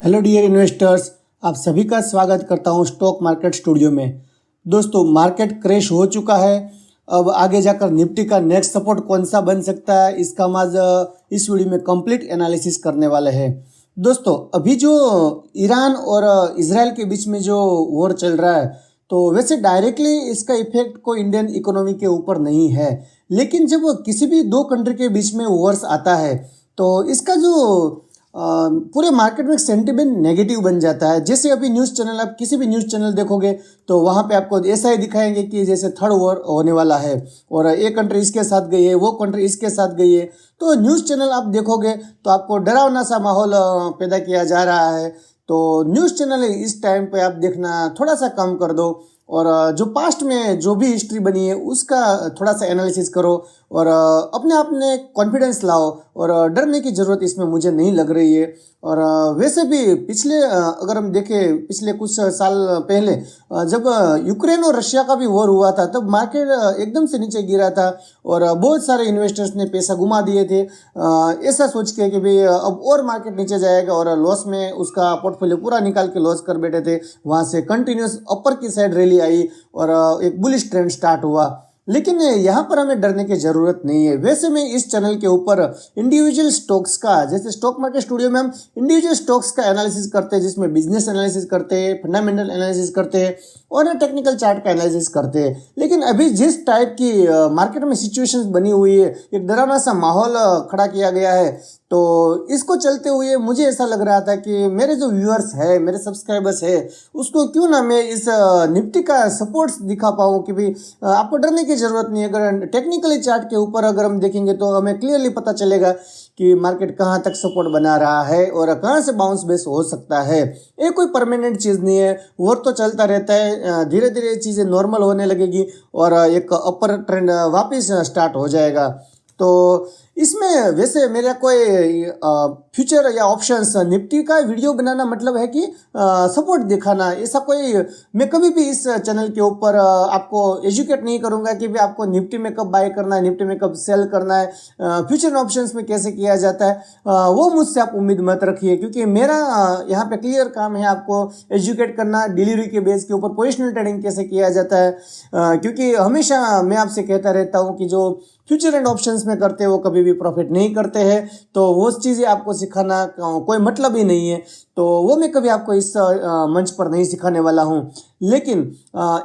Hello dear investors, आप सभी का स्वागत करता हूं स्टॉक मार्केट स्टूडियो में। दोस्तों, मार्केट क्रैश हो चुका है। अब आगे जाकर निफ्टी का नेक्स्ट सपोर्ट कौन सा बन सकता है, इसका हम आज इस वीडियो में कंप्लीट एनालिसिस करने वाले हैं। दोस्तों, अभी जो ईरान और इजराइल के बीच में जो वॉर चल रहा है, तो वैसे डायरेक्टली इसका इफेक्ट कोई इंडियन इकोनॉमी के ऊपर नहीं है, लेकिन जब किसी भी दो कंट्री के बीच में वॉर्स आता है तो इसका जो पूरे मार्केट में सेंटिमेंट नेगेटिव बन जाता है। जैसे अभी न्यूज़ चैनल, आप किसी भी न्यूज़ चैनल देखोगे तो वहाँ पे आपको ऐसा ही दिखाएंगे कि जैसे थर्ड वॉर होने वाला है और एक कंट्री इसके साथ गई है, वो कंट्री इसके साथ गई है। तो न्यूज़ चैनल आप देखोगे तो आपको डरावना सा माहौल पैदा किया जा रहा है। तो न्यूज़ चैनल इस टाइम पे आप देखना थोड़ा सा कम कर दो और जो पास्ट में जो भी हिस्ट्री बनी है उसका थोड़ा सा एनालिसिस करो और अपने आप में कॉन्फिडेंस लाओ और डरने की ज़रूरत इसमें मुझे नहीं लग रही है। और वैसे भी पिछले अगर हम देखें पिछले कुछ साल पहले जब यूक्रेन और रशिया का भी वॉर हुआ था, तब मार्केट एकदम से नीचे गिरा था और बहुत सारे इन्वेस्टर्स ने पैसा घुमा दिए थे ऐसा सोच के कि भाई अब और मार्केट नीचे जाएगा, और लॉस में उसका पोर्टफोलियो पूरा निकाल के लॉस कर बैठे थे। वहाँ से कंटिन्यूस अपर की साइड रैली आई और एक बुलिश ट्रेंड स्टार्ट हुआ। लेकिन यहाँ पर हमें डरने की ज़रूरत नहीं है। वैसे मैं इस चैनल के ऊपर इंडिविजुअल स्टॉक्स का, जैसे स्टॉक मार्केट स्टूडियो में हम इंडिविजुअल स्टॉक्स का एनालिसिस करते हैं, जिसमें बिजनेस एनालिसिस करते हैं, फंडामेंटल एनालिसिस करते हैं और टेक्निकल चार्ट का एनालिसिस करते हैं। लेकिन अभी जिस टाइप की मार्केट में सिचुएशंस बनी हुई है, एक डरावना सा माहौल खड़ा किया गया है, तो इसको चलते हुए मुझे ऐसा लग रहा था कि मेरे जो व्यूअर्स है, मेरे सब्सक्राइबर्स है, उसको क्यों ना मैं इस निफ्टी का सपोर्ट्स दिखा पाऊँ कि भाई आपको डरने की ज़रूरत नहीं है। अगर टेक्निकली चार्ट के ऊपर अगर हम देखेंगे तो हमें क्लियरली पता चलेगा कि मार्केट कहाँ तक सपोर्ट बना रहा है और कहाँ से बाउंस बेस हो सकता है। ये कोई परमानेंट चीज़ नहीं है, वॉर तो चलता रहता है, धीरे धीरे चीज़ें नॉर्मल होने लगेगी और एक अपर ट्रेंड वापस स्टार्ट हो जाएगा। तो इसमें वैसे मेरा कोई फ्यूचर या ऑप्शंस निफ्टी का वीडियो बनाना मतलब है कि सपोर्ट दिखाना, ऐसा कोई मैं कभी भी इस चैनल के ऊपर आपको एजुकेट नहीं करूंगा कि भी आपको निफ्टी में कब बाय करना है, निफ्टी में कब सेल करना है, फ्यूचर ऑप्शंस में कैसे किया जाता है, वो मुझसे आप उम्मीद मत रखिए। क्योंकि मेरा यहाँ पे क्लियर काम है आपको एजुकेट करना, डिलीवरी के बेस के ऊपर पोजिशनल ट्रेडिंग कैसे किया जाता है। क्योंकि हमेशा मैं आपसे कहता रहता हूँ कि जो फ्यूचर एंड ऑप्शंस में करते हैं वो कभी भी प्रॉफिट नहीं करते हैं, तो वो चीज़ें आपको सिखाना कोई मतलब ही नहीं है। तो वो मैं कभी आपको इस मंच पर नहीं सिखाने वाला हूँ। लेकिन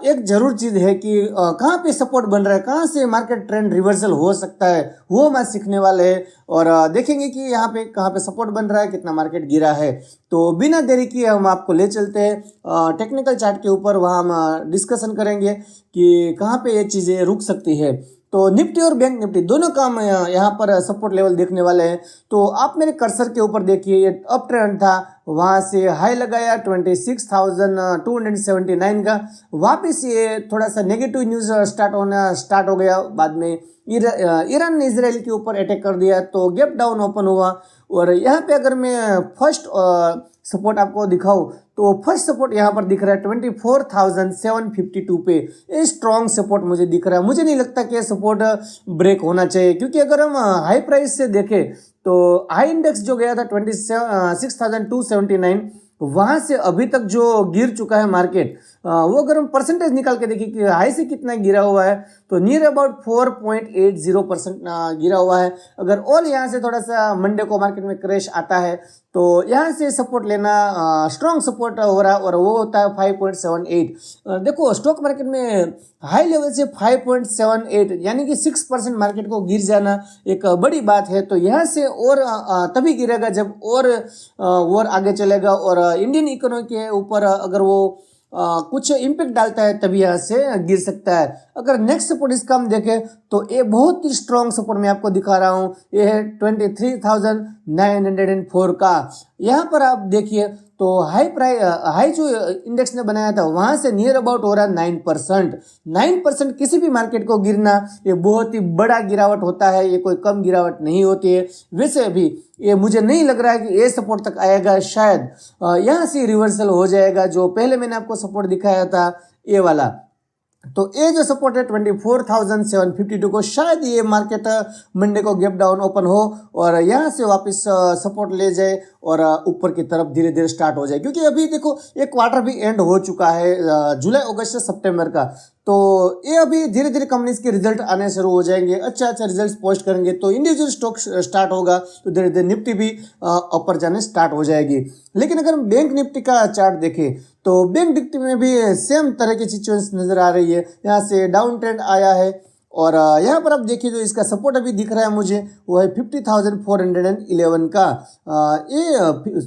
एक ज़रूर चीज़ है कि कहाँ पे सपोर्ट बन रहा है, कहाँ से मार्केट ट्रेंड रिवर्सल हो सकता है, वो मैं सीखने वाले हैं और देखेंगे कि यहाँ पे कहाँ पे सपोर्ट बन रहा है, कितना मार्केट गिरा है। तो बिना देरी किए हम आपको ले चलते हैं टेक्निकल चार्ट के ऊपर, वहाँ हम डिस्कशन करेंगे कि कहाँ पे ये चीज़ें रुक सकती है। तो निफ्टी और बैंक निफ्टी दोनों का हम यहाँ पर सपोर्ट लेवल देखने वाले हैं। तो आप मेरे कर्सर के ऊपर देखिए, ये अप ट्रेंड था, वहाँ से हाई लगाया 26,279 का, वापस ये थोड़ा सा नेगेटिव न्यूज़ स्टार्ट हो गया। बाद में ईरान ने इजराइल के ऊपर अटैक कर दिया तो गैप डाउन ओपन हुआ। और यहाँ पे अगर मैं फर्स्ट सपोर्ट आपको दिखाऊं तो फर्स्ट सपोर्ट यहाँ पर दिख रहा है 24,752 पे। ये स्ट्रॉन्ग सपोर्ट मुझे दिख रहा है। मुझे नहीं लगता कि सपोर्ट ब्रेक होना चाहिए, क्योंकि अगर हम हाई प्राइस से देखें तो हाई इंडेक्स जो गया था 26,279, वहाँ से अभी तक जो गिर चुका है मार्केट, वो अगर हम परसेंटेज निकाल के देखें कि हाई से कितना गिरा हुआ है, तो नियर अबाउट 4.80% गिरा हुआ है। अगर और यहाँ से थोड़ा सा मंडे को मार्केट में क्रैश आता है तो यहाँ से सपोर्ट लेना स्ट्रॉन्ग सपोर्ट हो रहा है और वो होता है 5.78। देखो, स्टॉक मार्केट में हाई लेवल से 5.78 यानी कि 6% मार्केट को गिर जाना एक बड़ी बात है। तो यहाँ से और तभी गिरेगा जब और आगे चलेगा और इंडियन इकोनॉमी के ऊपर अगर वो कुछ इम्पैक्ट डालता है, तभी यहाँ से गिर सकता है। अगर नेक्स्ट सपोर्ट इसका हम देखें तो ये बहुत ही स्ट्रॉन्ग सपोर्ट मैं आपको दिखा रहा हूँ, ये है 23,904 का। यहाँ पर आप देखिए तो हाई जो इंडेक्स ने बनाया था वहाँ से नियर अबाउट हो रहा है 9%। किसी भी मार्केट को गिरना ये बहुत ही बड़ा गिरावट होता है, ये कोई कम गिरावट नहीं होती है। वैसे भी ये मुझे नहीं लग रहा है कि ये सपोर्ट तक आएगा, शायद यहाँ से रिवर्सल हो जाएगा जो पहले मैंने आपको सपोर्ट दिखाया था, ये वाला। तो ये जो सपोर्ट है 24,752 को, शायद ये मार्केट मंडे को गैप डाउन ओपन हो और यहाँ से वापस सपोर्ट ले जाए और ऊपर की तरफ धीरे धीरे स्टार्ट हो जाए, क्योंकि अभी देखो एक क्वार्टर भी एंड हो चुका है जुलाई अगस्त से सितंबर का। तो ये अभी धीरे धीरे कंपनीज के रिजल्ट आने शुरू हो जाएंगे, अच्छा अच्छा रिजल्ट्स पोस्ट करेंगे तो इंडिविजुअल स्टॉक स्टार्ट होगा, तो धीरे धीरे निफ्टी भी ऊपर जाने स्टार्ट हो जाएगी। लेकिन अगर हम बैंक निफ्टी का चार्ट देखें तो बैंक निफ्टी में भी सेम तरह की सिचुएशन नजर आ रही है। यहाँ से डाउन ट्रेंड आया है और यहाँ पर आप देखिए जो इसका सपोर्ट अभी दिख रहा है मुझे वो है 50,411 का, ये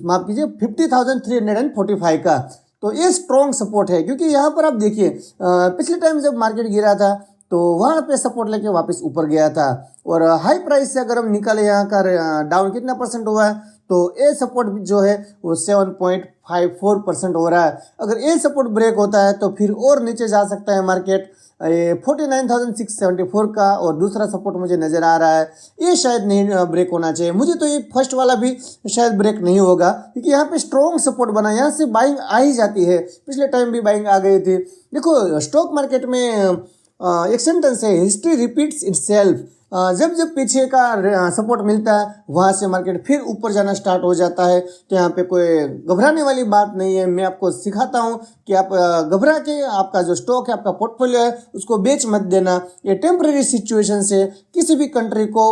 माफ कीजिए 50,345 का। तो ये स्ट्रॉन्ग सपोर्ट है, क्योंकि यहाँ पर आप देखिए पिछले टाइम जब मार्केट गिरा था तो वहाँ पे सपोर्ट लेके वापस ऊपर गया था और हाई प्राइस से अगर हम निकाले यहाँ का डाउन कितना परसेंट हुआ है तो ये सपोर्ट जो है वो 7.54% हो रहा है। अगर ये सपोर्ट ब्रेक होता है तो फिर और नीचे जा सकता है मार्केट, ये 49,674 का और दूसरा सपोर्ट मुझे नज़र आ रहा है ये शायद नहीं ब्रेक होना चाहिए मुझे, तो ये फर्स्ट वाला भी शायद ब्रेक नहीं होगा, क्योंकि यहाँ पे स्ट्रॉन्ग सपोर्ट बना, यहाँ से बाइंग आ ही जाती है, पिछले टाइम भी बाइंग आ गई थी। देखो स्टॉक मार्केट में एक सेंटेंस है, हिस्ट्री रिपीट्स इटसेल्फ। जब जब पीछे का सपोर्ट मिलता है वहाँ से मार्केट फिर ऊपर जाना स्टार्ट हो जाता है, तो यहाँ पे कोई घबराने वाली बात नहीं है। मैं आपको सिखाता हूँ कि आप घबरा के आपका जो स्टॉक है, आपका पोर्टफोलियो है, उसको बेच मत देना। ये टेम्परेरी सिचुएशन से किसी भी कंट्री को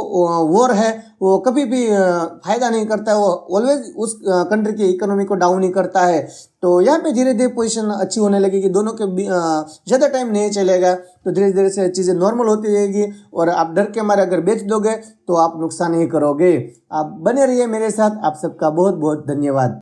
वॉर है वो कभी भी फायदा नहीं करता है, वो ऑलवेज उस कंट्री की इकोनॉमी को डाउन ही करता है। तो यहाँ पे धीरे धीरे पोजीशन अच्छी होने लगेगी, दोनों के ज़्यादा टाइम नहीं चलेगा, तो धीरे धीरे से चीज़ें नॉर्मल होती रहेगी और आप डर के मारे अगर बेच दोगे तो आप नुकसान ही करोगे। आप बने रहिए मेरे साथ, आप सबका बहुत बहुत धन्यवाद।